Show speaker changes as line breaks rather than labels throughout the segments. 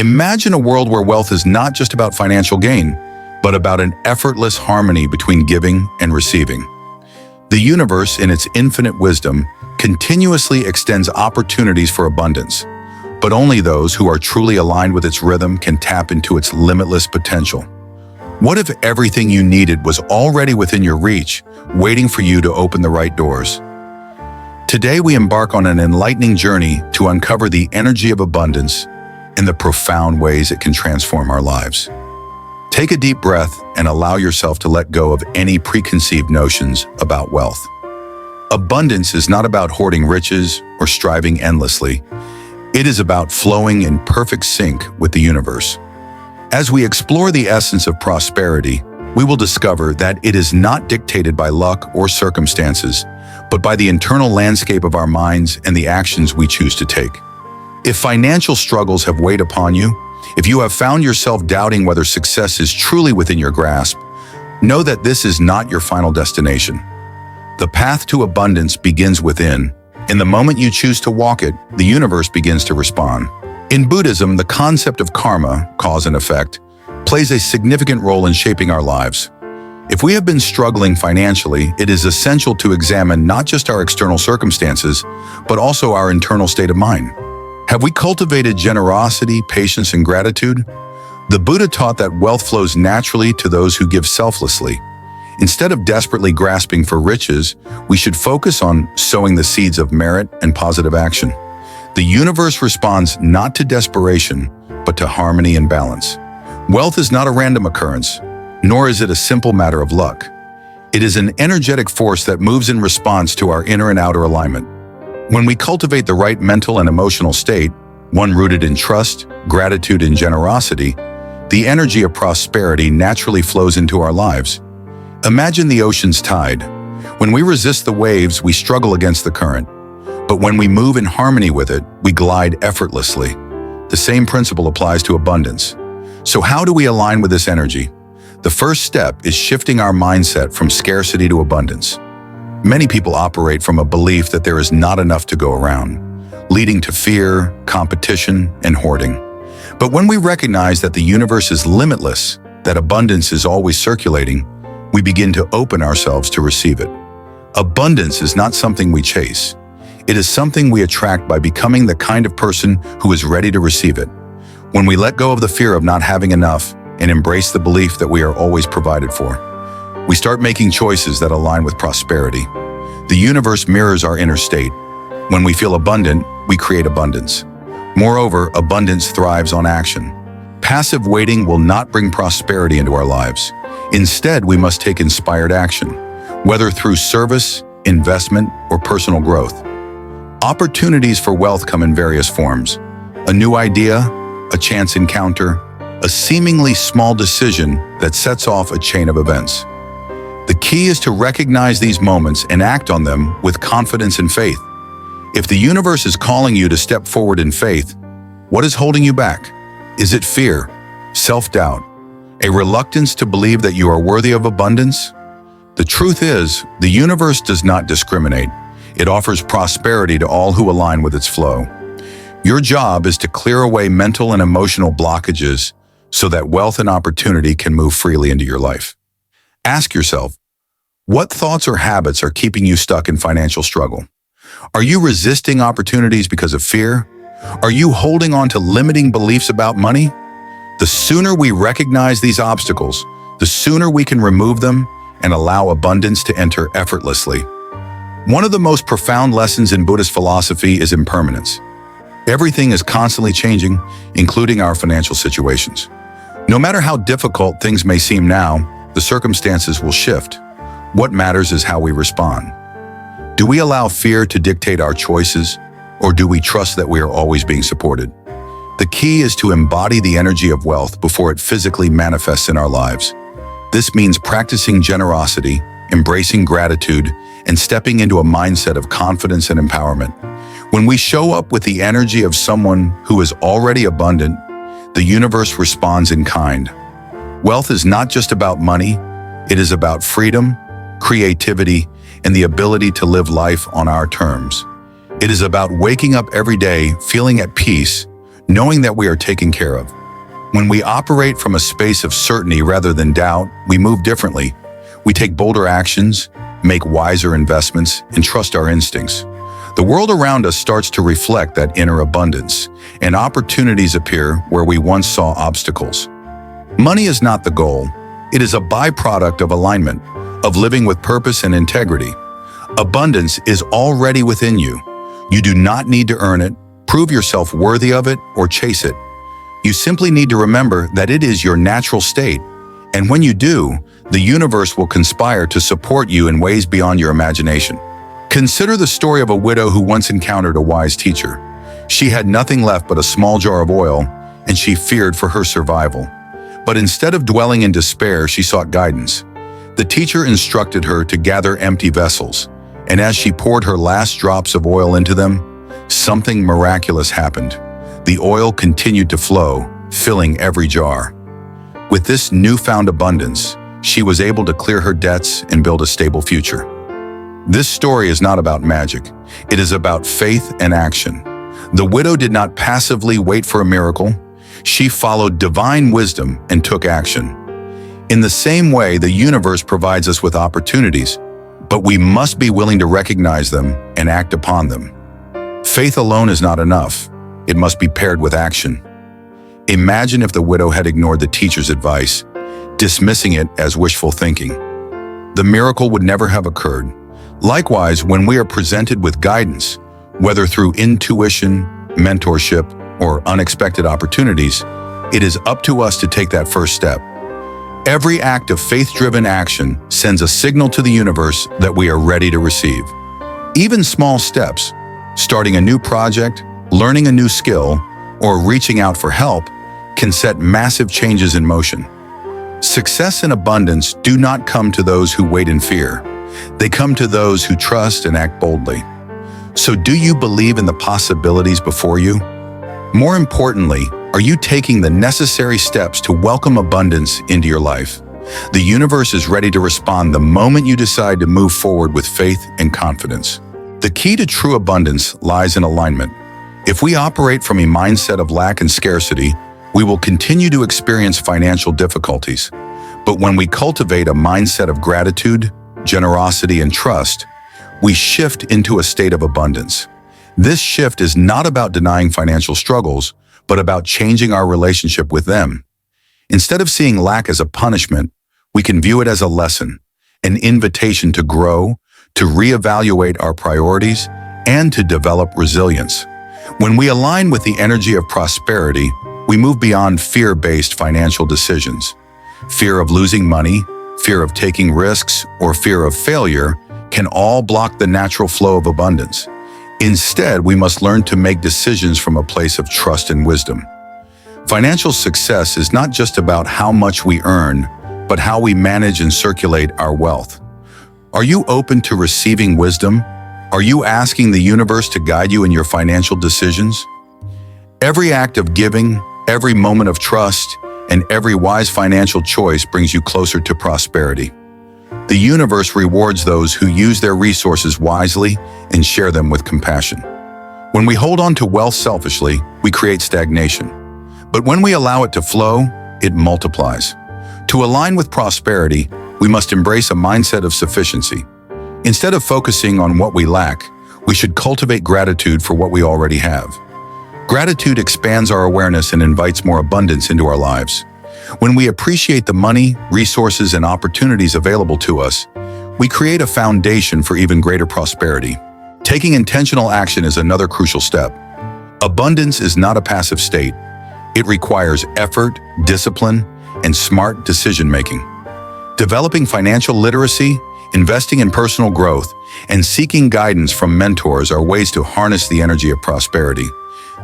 Imagine a world where wealth is not just about financial gain, but about an effortless harmony between giving and receiving. The universe, in its infinite wisdom, continuously extends opportunities for abundance, but only those who are truly aligned with its rhythm can tap into its limitless potential. What if everything you needed was already within your reach, waiting for you to open the right doors? Today we embark on an enlightening journey to uncover the energy of abundance and the profound ways it can transform our lives. Take a deep breath and allow yourself to let go of any preconceived notions about wealth. Abundance is not about hoarding riches or striving endlessly. It is about flowing in perfect sync with the universe. As we explore the essence of prosperity, we will discover that it is not dictated by luck or circumstances, but by the internal landscape of our minds and the actions we choose to take. If financial struggles have weighed upon you, if you have found yourself doubting whether success is truly within your grasp, know that this is not your final destination. The path to abundance begins within. In the moment you choose to walk it, the universe begins to respond. In Buddhism, the concept of karma, cause and effect, plays a significant role in shaping our lives. If we have been struggling financially, it is essential to examine not just our external circumstances, but also our internal state of mind. Have we cultivated generosity, patience, and gratitude? The Buddha taught that wealth flows naturally to those who give selflessly. Instead of desperately grasping for riches, we should focus on sowing the seeds of merit and positive action. The universe responds not to desperation, but to harmony and balance. Wealth is not a random occurrence, nor is it a simple matter of luck. It is an energetic force that moves in response to our inner and outer alignment. When we cultivate the right mental and emotional state, one rooted in trust, gratitude, and generosity, the energy of prosperity naturally flows into our lives. Imagine the ocean's tide. When we resist the waves, we struggle against the current. But when we move in harmony with it, we glide effortlessly. The same principle applies to abundance. So how do we align with this energy? The first step is shifting our mindset from scarcity to abundance. Many people operate from a belief that there is not enough to go around, leading to fear, competition, and hoarding. But when we recognize that the universe is limitless, that abundance is always circulating, we begin to open ourselves to receive it. Abundance is not something we chase. It is something we attract by becoming the kind of person who is ready to receive it. When we let go of the fear of not having enough and embrace the belief that we are always provided for, we start making choices that align with prosperity. The universe mirrors our inner state. When we feel abundant, we create abundance. Moreover, abundance thrives on action. Passive waiting will not bring prosperity into our lives. Instead, we must take inspired action, whether through service, investment, or personal growth. Opportunities for wealth come in various forms. A new idea, a chance encounter, a seemingly small decision that sets off a chain of events. The key is to recognize these moments and act on them with confidence and faith. If the universe is calling you to step forward in faith, what is holding you back? Is it fear, self-doubt, a reluctance to believe that you are worthy of abundance? The truth is, the universe does not discriminate. It offers prosperity to all who align with its flow. Your job is to clear away mental and emotional blockages so that wealth and opportunity can move freely into your life. Ask yourself, what thoughts or habits are keeping you stuck in financial struggle? Are you resisting opportunities because of fear? Are you holding on to limiting beliefs about money? The sooner we recognize these obstacles, the sooner we can remove them and allow abundance to enter effortlessly. One of the most profound lessons in Buddhist philosophy is impermanence. Everything is constantly changing, including our financial situations. No matter how difficult things may seem now, the circumstances will shift. What matters is how we respond. Do we allow fear to dictate our choices, or do we trust that we are always being supported? The key is to embody the energy of wealth before it physically manifests in our lives. This means practicing generosity, embracing gratitude, and stepping into a mindset of confidence and empowerment. When we show up with the energy of someone who is already abundant, the universe responds in kind. Wealth is not just about money, it is about freedom, creativity, and the ability to live life on our terms. It is about waking up every day feeling at peace, knowing that we are taken care of. When we operate from a space of certainty rather than doubt, we move differently. We take bolder actions, make wiser investments, and trust our instincts. The world around us starts to reflect that inner abundance, and opportunities appear where we once saw obstacles. Money is not the goal. It is a byproduct of alignment, of living with purpose and integrity. Abundance is already within you. You do not need to earn it, prove yourself worthy of it, or chase it. You simply need to remember that it is your natural state, and when you do, the universe will conspire to support you in ways beyond your imagination. Consider the story of a widow who once encountered a wise teacher. She had nothing left but a small jar of oil, and she feared for her survival. But instead of dwelling in despair, she sought guidance. The teacher instructed her to gather empty vessels, and as she poured her last drops of oil into them, something miraculous happened. The oil continued to flow, filling every jar. With this newfound abundance, she was able to clear her debts and build a stable future. This story is not about magic. It is about faith and action. The widow did not passively wait for a miracle. She followed divine wisdom and took action. In the same way, the universe provides us with opportunities, but we must be willing to recognize them and act upon them. Faith alone is not enough. It must be paired with action. Imagine if the widow had ignored the teacher's advice, dismissing it as wishful thinking. The miracle would never have occurred. Likewise, when we are presented with guidance, whether through intuition, mentorship, or unexpected opportunities, it is up to us to take that first step. Every act of faith-driven action sends a signal to the universe that we are ready to receive. Even small steps, starting a new project, learning a new skill, or reaching out for help, can set massive changes in motion. Success and abundance do not come to those who wait in fear. They come to those who trust and act boldly. So do you believe in the possibilities before you? More importantly, are you taking the necessary steps to welcome abundance into your life? The universe is ready to respond the moment you decide to move forward with faith and confidence. The key to true abundance lies in alignment. If we operate from a mindset of lack and scarcity, we will continue to experience financial difficulties. But when we cultivate a mindset of gratitude, generosity, and trust, we shift into a state of abundance. This shift is not about denying financial struggles, but about changing our relationship with them. Instead of seeing lack as a punishment, we can view it as a lesson, an invitation to grow, to reevaluate our priorities, and to develop resilience. When we align with the energy of prosperity, we move beyond fear-based financial decisions. Fear of losing money, fear of taking risks, or fear of failure can all block the natural flow of abundance. Instead, we must learn to make decisions from a place of trust and wisdom. Financial success is not just about how much we earn, but how we manage and circulate our wealth. Are you open to receiving wisdom? Are you asking the universe to guide you in your financial decisions? Every act of giving, every moment of trust, and every wise financial choice brings you closer to prosperity. The universe rewards those who use their resources wisely and share them with compassion. When we hold on to wealth selfishly, we create stagnation. But when we allow it to flow, it multiplies. To align with prosperity, we must embrace a mindset of sufficiency. Instead of focusing on what we lack, we should cultivate gratitude for what we already have. Gratitude expands our awareness and invites more abundance into our lives. When we appreciate the money, resources, and opportunities available to us, we create a foundation for even greater prosperity. Taking intentional action is another crucial step. Abundance is not a passive state. It requires effort, discipline, and smart decision-making. Developing financial literacy, investing in personal growth, and seeking guidance from mentors are ways to harness the energy of prosperity.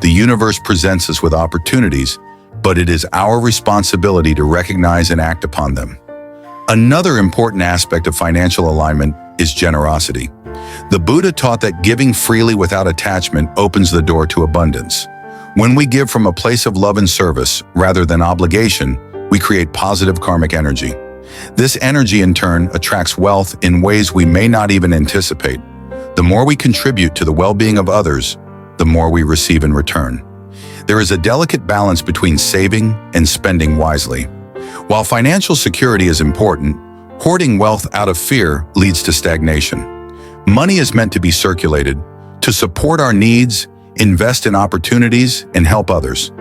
The universe presents us with opportunities, but it is our responsibility to recognize and act upon them. Another important aspect of financial alignment is generosity. The Buddha taught that giving freely without attachment opens the door to abundance. When we give from a place of love and service rather than obligation, we create positive karmic energy. This energy in turn attracts wealth in ways we may not even anticipate. The more we contribute to the well-being of others, the more we receive in return. There is a delicate balance between saving and spending wisely. While financial security is important, hoarding wealth out of fear leads to stagnation. Money is meant to be circulated, to support our needs, invest in opportunities, and help others.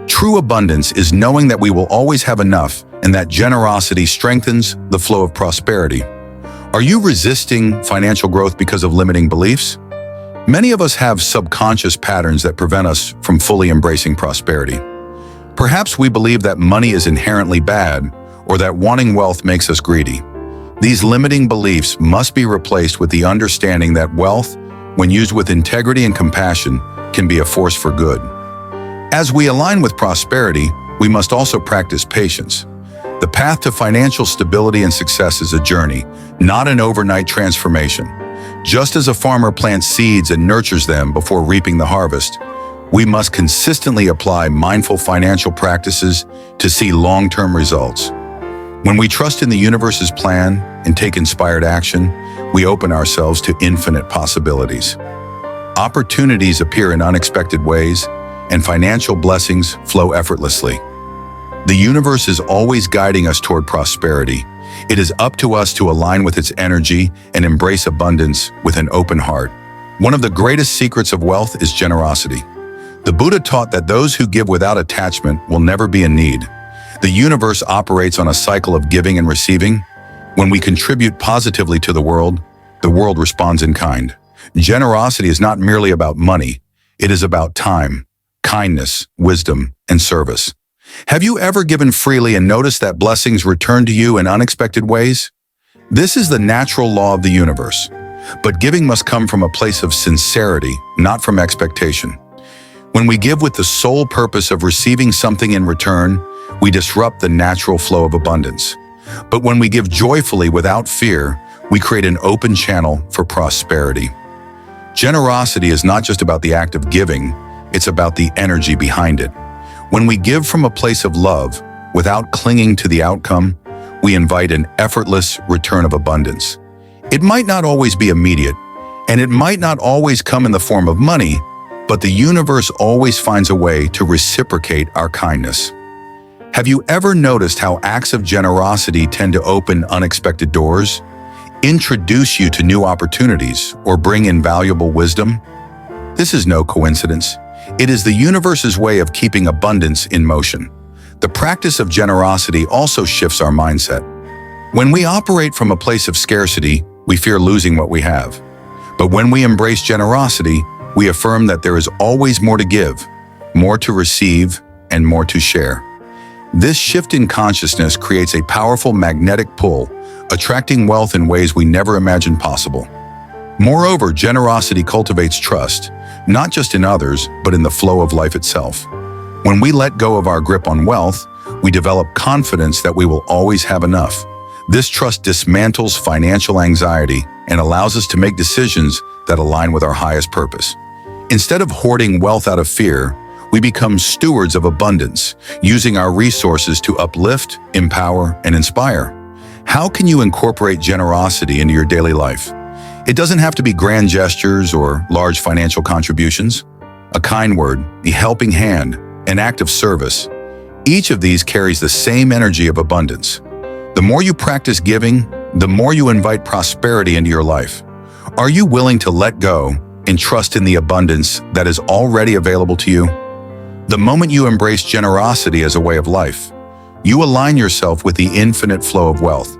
True abundance is knowing that we will always have enough and that generosity strengthens the flow of prosperity. Are you resisting financial growth because of limiting beliefs? Many of us have subconscious patterns that prevent us from fully embracing prosperity. Perhaps we believe that money is inherently bad or that wanting wealth makes us greedy. These limiting beliefs must be replaced with the understanding that wealth, when used with integrity and compassion, can be a force for good. As we align with prosperity, we must also practice patience. The path to financial stability and success is a journey, not an overnight transformation. Just as a farmer plants seeds and nurtures them before reaping the harvest, we must consistently apply mindful financial practices to see long-term results. When we trust in the universe's plan and take inspired action, we open ourselves to infinite possibilities. Opportunities appear in unexpected ways, and financial blessings flow effortlessly. The universe is always guiding us toward prosperity. It is up to us to align with its energy and embrace abundance with an open heart. One of the greatest secrets of wealth is generosity. The Buddha taught that those who give without attachment will never be in need. The universe operates on a cycle of giving and receiving. When we contribute positively to the world responds in kind. Generosity is not merely about money. It is about time, kindness, wisdom, and service. Have you ever given freely and noticed that blessings return to you in unexpected ways? This is the natural law of the universe. But giving must come from a place of sincerity, not from expectation. When we give with the sole purpose of receiving something in return, we disrupt the natural flow of abundance. But when we give joyfully without fear, we create an open channel for prosperity. Generosity is not just about the act of giving, it's about the energy behind it. When we give from a place of love, without clinging to the outcome, we invite an effortless return of abundance. It might not always be immediate, and it might not always come in the form of money, but the universe always finds a way to reciprocate our kindness. Have you ever noticed how acts of generosity tend to open unexpected doors, introduce you to new opportunities, or bring invaluable wisdom? This is no coincidence. It is the universe's way of keeping abundance in motion. The practice of generosity also shifts our mindset. When we operate from a place of scarcity, we fear losing what we have. But when we embrace generosity, we affirm that there is always more to give, more to receive, and more to share. This shift in consciousness creates a powerful magnetic pull, attracting wealth in ways we never imagined possible. Moreover, generosity cultivates trust, not just in others, but in the flow of life itself. When we let go of our grip on wealth, we develop confidence that we will always have enough. This trust dismantles financial anxiety and allows us to make decisions that align with our highest purpose. Instead of hoarding wealth out of fear, we become stewards of abundance, using our resources to uplift, empower, and inspire. How can you incorporate generosity into your daily life? It doesn't have to be grand gestures or large financial contributions. A kind word, a helping hand, an act of service. Each of these carries the same energy of abundance. The more you practice giving, the more you invite prosperity into your life. Are you willing to let go and trust in the abundance that is already available to you? The moment you embrace generosity as a way of life, you align yourself with the infinite flow of wealth.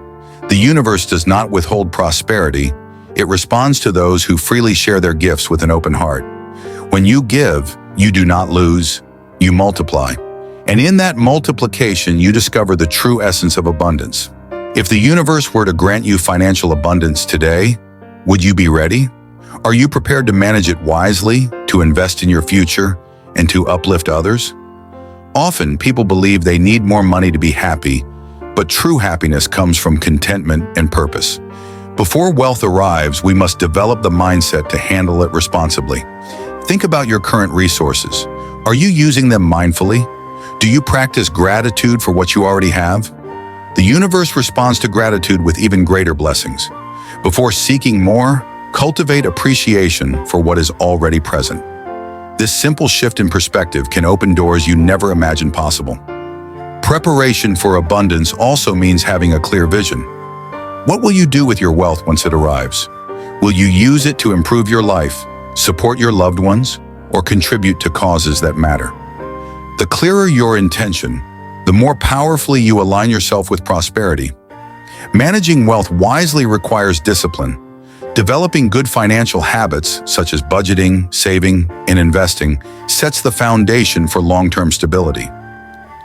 The universe does not withhold prosperity. It responds to those who freely share their gifts with an open heart. When you give, you do not lose, you multiply. And in that multiplication, you discover the true essence of abundance. If the universe were to grant you financial abundance today, would you be ready? Are you prepared to manage it wisely, to invest in your future, and to uplift others? Often, people believe they need more money to be happy, but true happiness comes from contentment and purpose. Before wealth arrives, we must develop the mindset to handle it responsibly. Think about your current resources. Are you using them mindfully? Do you practice gratitude for what you already have? The universe responds to gratitude with even greater blessings. Before seeking more, cultivate appreciation for what is already present. This simple shift in perspective can open doors you never imagined possible. Preparation for abundance also means having a clear vision. What will you do with your wealth once it arrives? Will you use it to improve your life, support your loved ones, or contribute to causes that matter? The clearer your intention, the more powerfully you align yourself with prosperity. Managing wealth wisely requires discipline. Developing good financial habits, such as budgeting, saving, and investing, sets the foundation for long-term stability.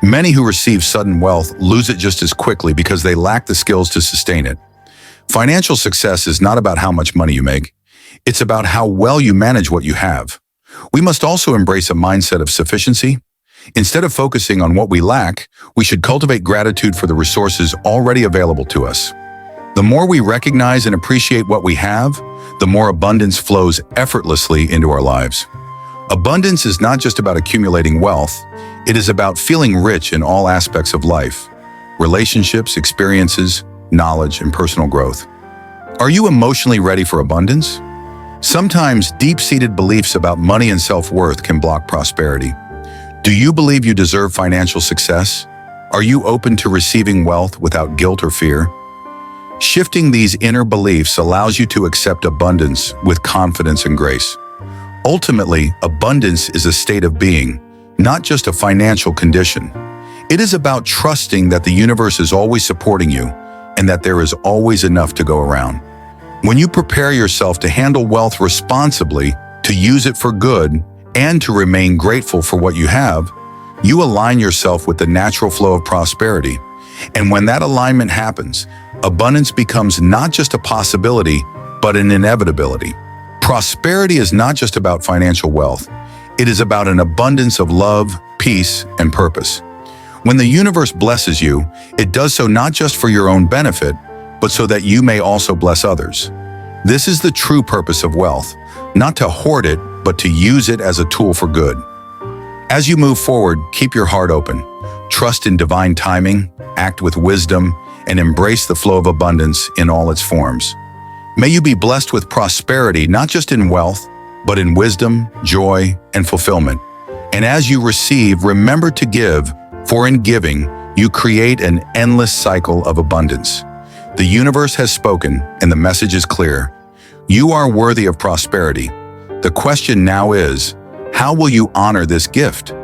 Many who receive sudden wealth lose it just as quickly because they lack the skills to sustain it. Financial success is not about how much money you make. It's about how well you manage what you have. We must also embrace a mindset of sufficiency. Instead of focusing on what we lack, we should cultivate gratitude for the resources already available to us. The more we recognize and appreciate what we have, the more abundance flows effortlessly into our lives. Abundance is not just about accumulating wealth, it is about feeling rich in all aspects of life: relationships, experiences, knowledge, and personal growth. Are you emotionally ready for abundance? Sometimes deep-seated beliefs about money and self-worth can block prosperity. Do you believe you deserve financial success? Are you open to receiving wealth without guilt or fear? Shifting these inner beliefs allows you to accept abundance with confidence and grace. Ultimately, abundance is a state of being, not just a financial condition. It is about trusting that the universe is always supporting you and that there is always enough to go around. When you prepare yourself to handle wealth responsibly, to use it for good, and to remain grateful for what you have, you align yourself with the natural flow of prosperity. And when that alignment happens, abundance becomes not just a possibility, but an inevitability. Prosperity is not just about financial wealth. It is about an abundance of love, peace, and purpose. When the universe blesses you, it does so not just for your own benefit, but so that you may also bless others. This is the true purpose of wealth, not to hoard it, but to use it as a tool for good. As you move forward, keep your heart open. Trust in divine timing, act with wisdom, and embrace the flow of abundance in all its forms. May you be blessed with prosperity, not just in wealth, but in wisdom, joy, and fulfillment. And as you receive, remember to give, for in giving, you create an endless cycle of abundance. The universe has spoken, and the message is clear. You are worthy of prosperity. The question now is, how will you honor this gift?